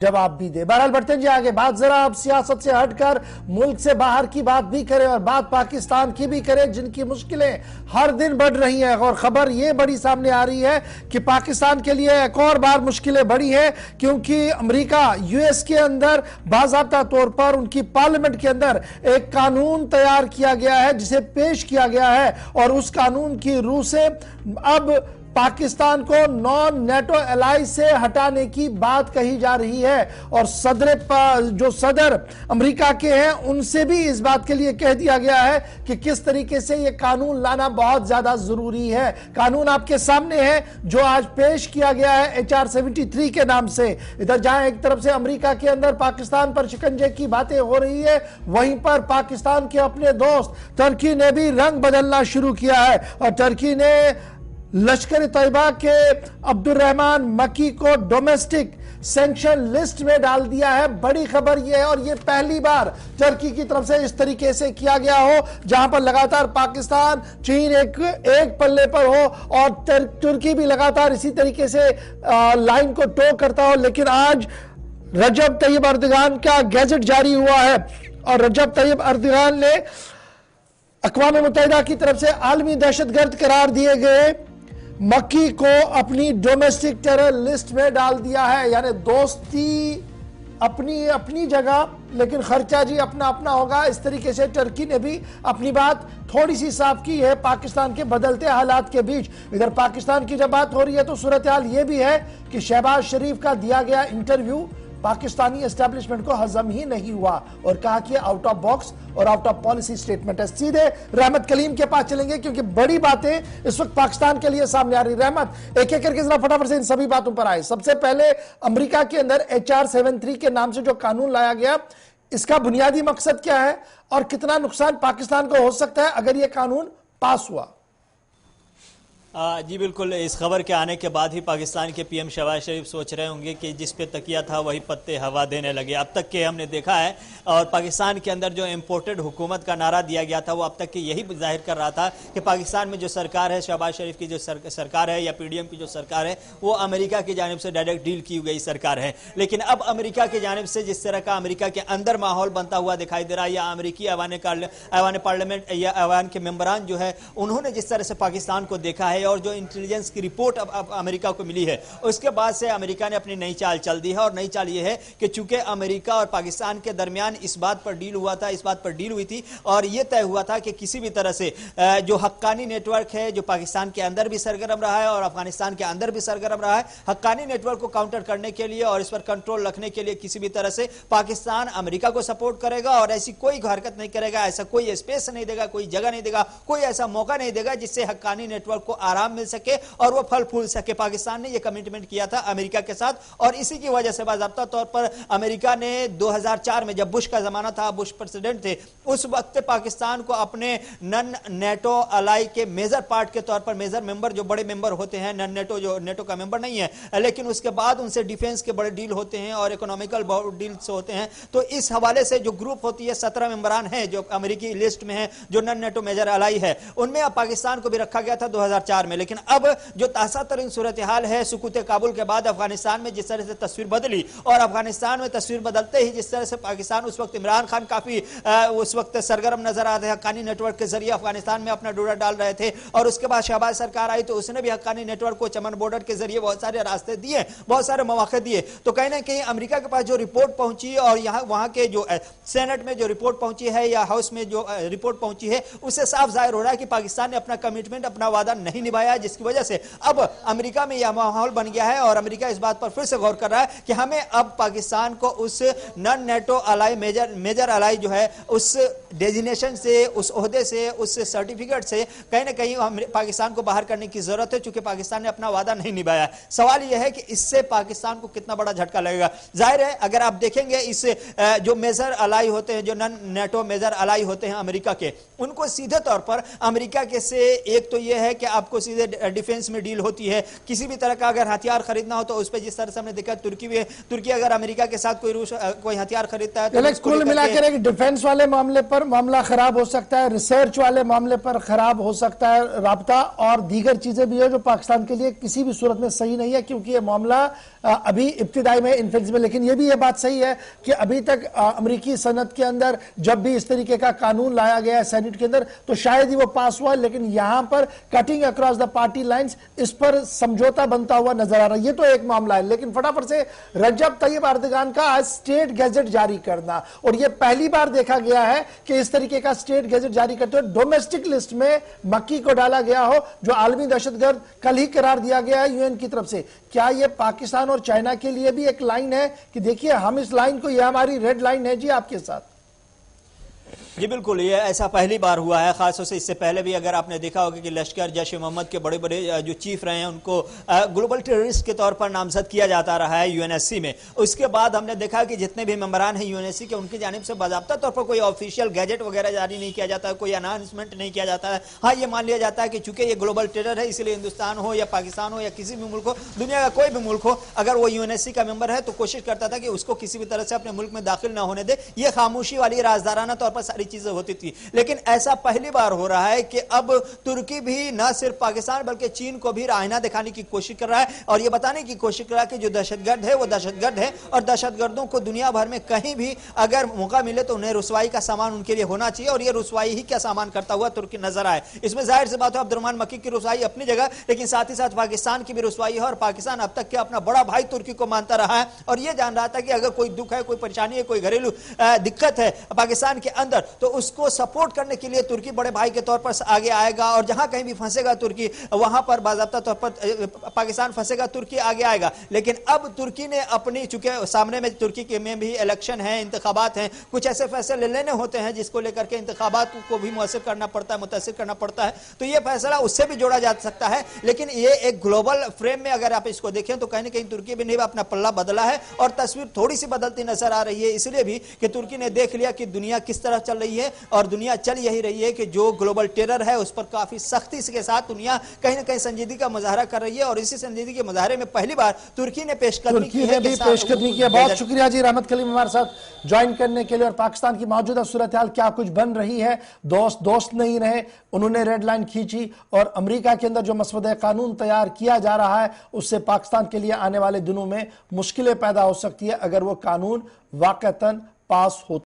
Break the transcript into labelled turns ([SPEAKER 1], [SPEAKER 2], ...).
[SPEAKER 1] जवाब भी दे। बहरहाल बढ़ते जी आगे, बात जरा अब सियासत से हटकर मुल्क से बाहर की बात भी करें और बात पाकिस्तान की भी करें, जिनकी मुश्किलें हर दिन बढ़ रही हैं। और खबर ये बड़ी सामने आ रही है कि पाकिस्तान के लिए एक और बार मुश्किलें बढ़ी हैं, क्योंकि अमेरिका यूएस के अंदर बाज़ाब्ता तौर पर उनकी पार्लियामेंट के अंदर एक कानून तैयार किया गया है, जिसे पेश किया गया है, और उस कानून की रूह से अब पाकिस्तान को नॉन नेटो एलाई से हटाने की बात कही जा रही है। और जो सदर अमेरिका के हैं उनसे भी इस बात के लिए कह दिया गया है कि किस तरीके से यह कानून लाना बहुत ज्यादा जरूरी है। कानून आपके सामने है जो आज पेश किया गया है HR 73 के नाम से। इधर जहां एक तरफ से अमेरिका के अंदर पाकिस्तान पर शिकंजे की बातें हो रही है, वहीं पर पाकिस्तान के अपने दोस्त तुर्की ने भी रंग बदलना शुरू किया है और तुर्की ने लश्कर तैयबा के अब्दुर्रहमान मकी को डोमेस्टिक सैंक्शन लिस्ट में डाल दिया है। बड़ी खबर यह है, और यह पहली बार तुर्की की तरफ से इस तरीके से किया गया हो, जहां पर लगातार पाकिस्तान चीन एक पल्ले पर हो और तुर्की भी लगातार इसी तरीके से लाइन को टो करता हो। लेकिन आज रजब तैयब अर्दगान का गैजेट जारी हुआ है और रजब तैयब अर्दगान ने अक़वाम मुत्तहिदा की तरफ से आलमी दहशतगर्द करार दिए गए मक्की को अपनी डोमेस्टिक टेरर लिस्ट में डाल दिया है। यानी दोस्ती अपनी अपनी जगह, लेकिन खर्चा जी अपना अपना होगा। इस तरीके से तुर्की ने भी अपनी बात थोड़ी सी साफ की है पाकिस्तान के बदलते हालात के बीच। इधर पाकिस्तान की जब बात हो रही है तो सूरत हाल यह भी है कि शहबाज शरीफ का दिया गया इंटरव्यू पाकिस्तानी एस्टेब्लिशमेंट को हजम ही नहीं हुआ और कहा कि आउट ऑफ बॉक्स और आउट ऑफ पॉलिसी स्टेटमेंट है। सीधे रहमत कलीम के पास चलेंगे क्योंकि बड़ी बातें इस वक्त पाकिस्तान के लिए सामने आ रही। रहमत, एक एक करके जरा फटाफट से इन सभी बातों पर आए। सबसे पहले अमेरिका के अंदर HR 73 के नाम से जो कानून लाया गया, इसका बुनियादी मकसद क्या है और कितना नुकसान पाकिस्तान को हो सकता है अगर यह कानून पास हुआ?
[SPEAKER 2] जी बिल्कुल, इस खबर के आने के बाद ही पाकिस्तान के PM शहबाज शरीफ सोच रहे होंगे कि जिस पे तकिया था वही पत्ते हवा देने लगे। अब तक के हमने देखा है, और पाकिस्तान के अंदर जो इम्पोर्टेड हुकूमत का नारा दिया गया था वो अब तक के यही जाहिर कर रहा था कि पाकिस्तान में जो सरकार है, शहबाज शरीफ की जो सरकार है या PDM की जो सरकार है, वो अमेरिका की जानिब से डायरेक्ट डील की गई सरकार है। लेकिन अब अमेरिका की जानिब से जिस तरह का अमेरिका के अंदर माहौल बनता हुआ दिखाई दे रहा है, या अमेरिकी ऐवान पार्लियामेंट या ऐवान के मेंबरान जो है उन्होंने जिस तरह से पाकिस्तान को देखा है और जो इंटेलिजेंस की रिपोर्ट अब अमेरिका को मिली है, उसके बाद से अमेरिका ने अपनी नई चाल चल दी है। और नई चाल यह है कि चूंकि अमेरिका और पाकिस्तान के दरमियान इस बात पर डील हुआ था, इस बात पर डील हुई थी और यह तय हुआ था कि किसी भी तरह से जो हक्कानी नेटवर्क है, जो पाकिस्तान के अंदर भी सरगर्म रहा है और अफगानिस्तान के अंदर भी सरगर्म रहा है, हक्कानी नेटवर्क को काउंटर करने के लिए और इस पर कंट्रोल रखने के लिए किसी भी तरह से पाकिस्तान अमेरिका को सपोर्ट करेगा और ऐसी कोई हरकत नहीं करेगा, ऐसा कोई स्पेस नहीं देगा, कोई जगह नहीं देगा, कोई ऐसा मौका नहीं देगा जिससे हक्कानी नेटवर्क को आराम मिल सके और वो फल फूल सके। पाकिस्तान ने ये कमिटमेंट किया था अमेरिका के साथ और इसी की वजह से बाज़ाब्ता तौर पर अमेरिका ने 2004 में, जब बुश का जमाना था, बुश प्रेसिडेंट थे, उस वक्त पाकिस्तान को अपने नन नेटो अलाई के मेजर पार्ट के तौर पर, मेजर मेंबर जो बड़े मेंबर होते हैं, नन नेटो जो नेटो का मेंबर नहीं है, लेकिन उसके बाद उनसे डिफेंस के बड़े डील होते हैं और इकोनॉमिकल डील्स होते हैं। तो इस हवाले से जो ग्रुप होती है, 17 मेंबरान हैं जो अमेरिकी लिस्ट में है, जो नन नेटो मेजर अलाई है, उनमें पाकिस्तान को भी रखा गया था 2004 में। लेकिन अब जो ताज़ा तरीन सूरत हाल है, सुकूत काबुल के बाद अफगानिस्तान में जिस तरह से तस्वीर बदली और अफगानिस्तान में तस्वीर बदलते ही जिस तरह से पाकिस्तान, उस वक्त इमरान खान काफी उस वक्त सरगर्म नजर आ रहे थे, हक्कानी नेटवर्क के जरिए अफगानिस्तान में अपना डोरा डाल रहे थे। और उसके बाद शहबाज सरकार आई तो उसने भी हक्कानी नेटवर्क को चमन बॉर्डर के जरिए बहुत सारे रास्ते दिए, बहुत सारे मौके दिए। तो कहीं ना कहीं अमेरिका के पास जो रिपोर्ट पहुंची और यहाँ वहां के जो सेनेट में जो रिपोर्ट पहुंची है या हाउस में जो रिपोर्ट पहुंची है, उससे साफ जाहिर हो रहा है कि पाकिस्तान ने अपना कमिटमेंट, अपना वादा नहीं निभाया, जिसकी वजह से अब अमेरिका में यह माहौल बन गया है और अमेरिका इस बात पर फिर से गौर कर रहा है कि हमें अब पाकिस्तान को उस non NATO ally major ally जो है उस डेजिग्नेशन से, उस ओहदे से, उस सर्टिफिकेट से कहीं ना कहीं पाकिस्तान को बाहर करने की जरूरत है, चूंकि पाकिस्तान ने अपना वादा नहीं निभाया। सवाल यह है कि इससे पाकिस्तान को कितना बड़ा झटका लगेगा। जाहिर है अगर आप देखेंगे इस जो मेजर अलाई होते हैं, जो नॉन नेटो मेजर अलाई होते हैं अमेरिका के, उनको सीधे तौर पर अमेरिका के से एक तो यह है कि आपको उसको सीधे डिफेंस में डील होती है, किसी भी तरह का अगर हथियार खरीदना हो तो उस पर जिस तरह से हमने देखा तुर्की अगर अमेरिका के साथ कोई हथियार खरीदता है तो
[SPEAKER 1] कुल मिलाकर एक डिफेंस वाले मामले पर मामला खराब हो सकता है, रिसर्च वाले मामले पर खराब हो सकता है राब्ता, और दीगर चीजें भी है जो पाकिस्तान के लिए किसी भी सूरत में सही नहीं है, क्योंकि ये मामला अभी इब्तिदाई में इन्फेंस में। लेकिन ये भी ये बात सही है कि अभी तक अमेरिकी सनत के अंदर जब भी इस तरीके का कानून लाया गया है सेनेट के अंदर तो शायद ही वो पास हुआ, लेकिन यहां पर cutting across the party lines इस पर समझौता बनता हुआ नजर आ रहा है। ये तो एक मामला है, लेकिन फटाफट से रजब तैयब एर्दोगान का आज स्टेट गैजेट जारी करना, और यह पहली बार देखा गया है कि इस तरीके का स्टेट गैजेट जारी करते हुए डोमेस्टिक लिस्ट में मक्की को डाला गया हो, जो आलमी दहशतगर्द कल ही करार दिया गया है यूएन की तरफ से। क्या यह पाकिस्तान और चाइना के लिए भी एक लाइन है कि देखिए हम इस लाइन को, यह हमारी रेड लाइन है जी आपके साथ?
[SPEAKER 2] जी बिल्कुल, ये ऐसा पहली बार हुआ है। खासतौर से इससे पहले भी अगर आपने देखा होगा कि लश्कर जैश ए मोहम्मद के बड़े बड़े जो चीफ रहे हैं उनको ग्लोबल टेररिस्ट के तौर पर नामजद किया जाता रहा है यूएनएससी में। उसके बाद हमने देखा कि जितने भी मेंबरान हैं यूएनएससी के, उनकी जानिब से बाकायदा तौर पर कोई ऑफिशियल गैजेट वगैरह जारी नहीं किया जाता है, कोई अनाउंसमेंट नहीं किया जाता है। हाँ, ये मान लिया जाता है कि चूंकि ये ग्लोबल टेरर है इसलिए हिंदुस्तान हो या पाकिस्तान हो या किसी भी मुल्क हो, दुनिया का कोई भी मुल्क हो, अगर वो यूएनएससी का मेंबर है तो कोशिश करता था कि उसको किसी भी तरह से अपने मुल्क में दाखिल ना होने दे। ये खामोशी वाली राजदाराना तौर पर सारी चीजें होती थी। लेकिन ऐसा पहली बार हो रहा है कि अब तुर्की भी न सिर्फ पाकिस्तान बल्कि चीन को भी आईना दिखाने की कोशिश कर रहा है और यह बताने की कोशिश कर रहा है कि जो दहशतगर्द है वो दहशतगर्द है, और दहशतगर्दों को दुनिया भर में कहीं भी अगर मौका मिले तो उन्हें रुसवाई का सामान उनके लिए होना चाहिए, और यह रुसवाई ही क्या सामान करता हुआ तुर्की नजर आए। इसमें जाहिर सी बात है अब्दुर्रहमान मक्की की रुसवाई अपनी जगह, लेकिन साथ ही साथ पाकिस्तान की भी रुसवाई है, और पाकिस्तान अब तक के अपना बड़ा भाई तुर्की को मानता रहा है और यह जान रहा था कि अगर कोई दुख है, कोई परेशानी है, कोई घरेलू दिक्कत है पाकिस्तान के अंदर तो उसको सपोर्ट करने के लिए तुर्की बड़े भाई के तौर पर आगे आएगा, और जहां कहीं भी फंसेगा तुर्की वहां पर बाज़ाब्ता तौर पर पाकिस्तान फंसेगा, तुर्की आगे आएगा। लेकिन अब तुर्की ने अपनी, चूंकि सामने में तुर्की के में भी इलेक्शन है, इंतखाबात हैं, कुछ ऐसे फैसले लेने होते हैं जिसको लेकर के इंतखाबात को भी मुतासिर करना पड़ता है, तो यह फैसला उससे भी जोड़ा जा सकता है। लेकिन ये एक ग्लोबल फ्रेम में अगर आप इसको देखें तो कहीं ना कहीं तुर्की भी नहीं अपना पल्ला बदला है, और तस्वीर थोड़ी सी बदलती नजर आ रही है, इसलिए भी कि तुर्की ने देख लिया कि दुनिया किस तरह चल रही है, और दुनिया चल यही रही है कि जो ग्लोबल टेरर है उस पर काफी सख्ती के साथ दुनिया कहीं ना कहीं संजीदगी का मुजाहरा कर रही है, और इसी संजीदगी के मुजाहरे में पहली बार तुर्की ने पेशकदमी की है। बहुत
[SPEAKER 1] शुक्रिया जी रहमत कलीम हमारे साथ ज्वाइन करने के लिए। और पाकिस्तान की मौजूदा सूरत हाल क्या कुछ बन रही है, दोस्त नहीं रहे, उन्होंने रेड लाइन खींची, और अमेरिका के अंदर जो मसवदा कानून तैयार किया जा रहा है उससे पाकिस्तान के लिए आने वाले दिनों में मुश्किलें पैदा हो सकती है अगर वो कानून वाकईतन पास हो।